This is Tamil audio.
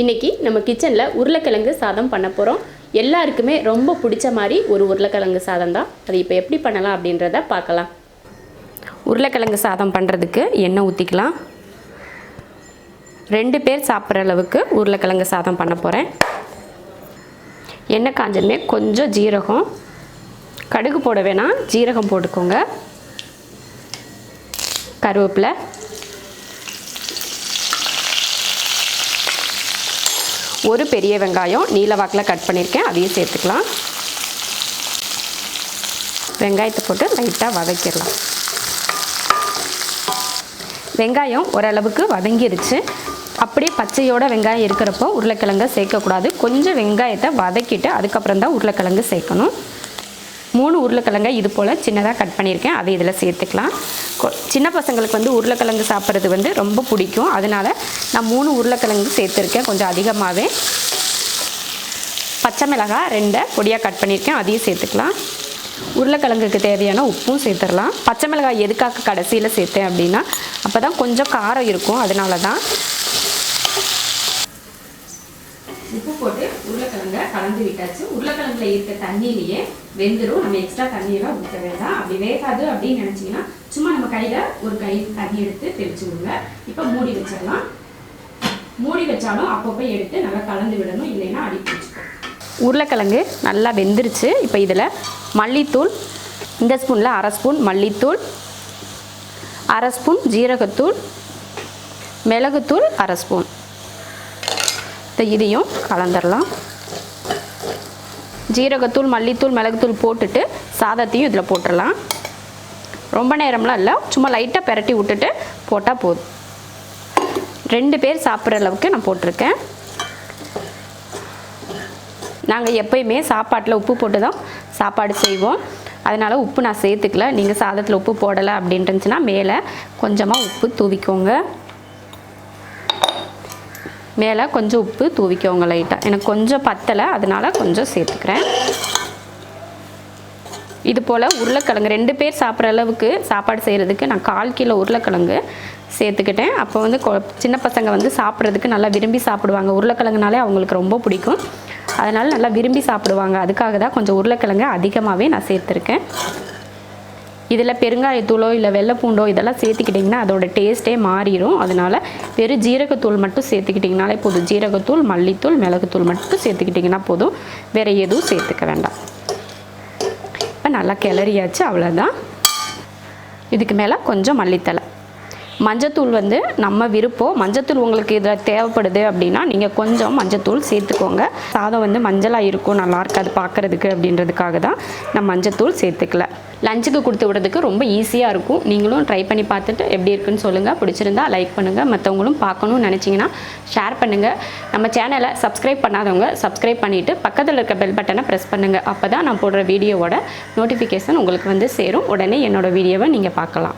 இன்றைக்கி நம்ம கிச்சனில் உருளைக்கிழங்கு சாதம் பண்ண போகிறோம். எல்லாருக்குமே ரொம்ப பிடிச்ச மாதிரி ஒரு உருளைக்கிழங்கு சாதம் தான். அது இப்போ எப்படி பண்ணலாம் அப்படின்றத பார்க்கலாம். உருளைக்கிழங்கு சாதம் பண்ணுறதுக்கு எண்ணெய் ஊற்றிக்கலாம். 2 பேர் சாப்பிட்ற அளவுக்கு உருளைக்கிழங்கு சாதம் பண்ண போகிறேன். எண்ணெய் காஞ்சதுமே கொஞ்சம் ஜீரகம், கடுகு போட வேணாம், ஜீரகம் போட்டுக்கோங்க. கருவேப்பிலை, ஒரு பெரிய வெங்காயம் நீல வாக்கில் கட் பண்ணியிருக்கேன், அதையும் சேர்த்துக்கலாம். வெங்காயத்தை போட்டு லைட்டாக வதக்கிடலாம். வெங்காயம் ஓரளவுக்கு வதங்கிருச்சு. அப்படியே பச்சையோட வெங்காயம் இருக்கிறப்போ உருளைக்கிழங்கை சேர்க்கக்கூடாது. கொஞ்சம் வெங்காயத்தை வதக்கிட்டு அதுக்கப்புறம் தான் உருளைக்கிழங்கு சேர்க்கணும். 3 உருளைக்கிழங்கை இது போல் சின்னதாக கட் பண்ணியிருக்கேன், அதை இதில் சேர்த்துக்கலாம். சின்ன பசங்களுக்கு உருளைக்கிழங்கு சாப்பிட்றது ரொம்ப பிடிக்கும். அதனால் நான் 3 உருளைக்கிழங்கு சேர்த்துருக்கேன், கொஞ்சம் அதிகமாகவே. பச்சை மிளகாய் 2 பொடியாக கட் பண்ணியிருக்கேன், அதையும் சேர்த்துக்கலாம். உருளைக்கிழங்குக்கு தேவையான உப்பும் சேர்த்துடலாம். பச்சை மிளகாய் எதுக்காக கடைசியில் சேர்த்தேன் அப்படின்னா அப்போ தான் கொஞ்சம் காரம் இருக்கும், அதனால தான். உப்பு போட்டு உருளைக்கிழங்கை கலந்து விட்டாச்சு. உருளைக்கிழங்குல இருக்க தண்ணியிலேயே வெந்துடும், நம்ம எக்ஸ்ட்ரா தண்ணியெல்லாம் ஊற்ற வேண்டாம். அப்படி வேகாது அப்படின்னு நினச்சிங்கன்னா சும்மா நம்ம கையில் ஒரு கை தண்ணி எடுத்து தெளிச்சு விடுங்க. இப்போ மூடி வச்சிடலாம். மூடி வச்சாலும் அப்பப்போ எடுத்து நல்லா கலந்து விடணும், இல்லைன்னா அடி பிடிச்சிக்கும். உருளைக்கிழங்கு நல்லா வெந்துருச்சு. இப்போ இதில் மல்லித்தூள், இந்த ஸ்பூனில் 1/2 ஸ்பூன் மல்லித்தூள், 1/2 ஸ்பூன் ஜீரகத்தூள், மிளகுத்தூள் 1/2 ஸ்பூன், இதையும் கலந்துடலாம். ஜீரகத்தூள், மல்லித்தூள், மிளகுத்தூள் போட்டுட்டு சாதத்தையும் இதில் போட்டுடலாம். ரொம்ப நேரம்லாம் இல்லை, சும்மா லைட்டாக பெரட்டி விட்டுட்டு போட்டால் போதும். 2 பேர் சாப்பிட்ற அளவுக்கு நான் போட்டிருக்கேன். நாங்கள் எப்போயுமே சாப்பாட்டில் உப்பு போட்டு தான் சாப்பாடு செய்வோம், அதனால் உப்பு நான் சேர்த்துக்கல. நீங்கள் சாதத்தில் உப்பு போடலை அப்படின்னு இருந்துச்சுன்னா மேலே கொஞ்சமாக உப்பு தூவிக்கோங்க. மேலே கொஞ்சம் உப்பு தூவிக்கோங்க லைட்டாக. எனக்கு கொஞ்சம் பத்தலை, அதனால் கொஞ்சம் சேர்த்துக்கிறேன். இது போல் உருளைக்கிழங்கு 2 பேர் சாப்பிட்ற அளவுக்கு சாப்பாடு செய்கிறதுக்கு நான் 1/4 கிலோ உருளைக்கிழங்கு சேர்த்துக்கிட்டேன். அப்போ சின்ன பசங்க சாப்பிட்றதுக்கு நல்லா விரும்பி சாப்பிடுவாங்க. உருளைக்கிழங்குனாலே அவங்களுக்கு ரொம்ப பிடிக்கும், அதனால் நல்லா விரும்பி சாப்பிடுவாங்க. அதுக்காக தான் கொஞ்சம் உருளைக்கிழங்கு அதிகமாகவே நான் சேர்த்துருக்கேன். இதில் பெருங்காயத்தூளோ இல்லை வெள்ளைப்பூண்டோ இதெல்லாம் சேர்த்துக்கிட்டிங்கன்னா அதோட டேஸ்ட்டே மாறிடும். அதனால் வெறும் ஜீரகத்தூள் மட்டும் சேர்த்துக்கிட்டிங்கனாலே போதும். ஜீரகத்தூள், மல்லித்தூள், மிளகுத்தூள் மட்டும் சேர்த்துக்கிட்டிங்கன்னா போதும், வேறு எதுவும் சேர்த்துக்க வேண்டாம். இப்போ நல்லா கிளறியாச்சு, அவ்வளோதான். இதுக்கு மேலே கொஞ்சம் மல்லித்தலை. மஞ்சத்தூள் நம்ம விருப்பம். மஞ்சத்தூள் உங்களுக்கு இதில் தேவைப்படுது அப்படின்னா நீங்கள் கொஞ்சம் மஞ்சத்தூள் சேர்த்துக்கோங்க. சாதம் மஞ்சளாக இருக்கும், நல்லா இருக்காது பார்க்குறதுக்கு அப்படின்றதுக்காக தான் நான் மஞ்சத்தூள் சேர்த்துக்கல. லஞ்சுக்கு கொடுத்து விடுறதுக்கு ரொம்ப ஈஸியாக இருக்கும். நீங்களும் ட்ரை பண்ணி பார்த்துட்டு எப்படி இருக்குன்னு சொல்லுங்கள். பிடிச்சிருந்தா லைக் பண்ணுங்கள். மற்றவங்களும் பார்க்கணும்னு நினச்சிங்கன்னா ஷேர் பண்ணுங்கள். நம்ம சேனலை சப்ஸ்கிரைப் பண்ணாதவங்க சப்ஸ்கிரைப் பண்ணிவிட்டு பக்கத்தில் இருக்க பெல் பட்டனை ப்ரெஸ் பண்ணுங்கள். அப்போ தான் நான் போடுற வீடியோவோட நோட்டிஃபிகேஷன் உங்களுக்கு சேரும். உடனே என்னோடய வீடியோவை நீங்கள் பார்க்கலாம்.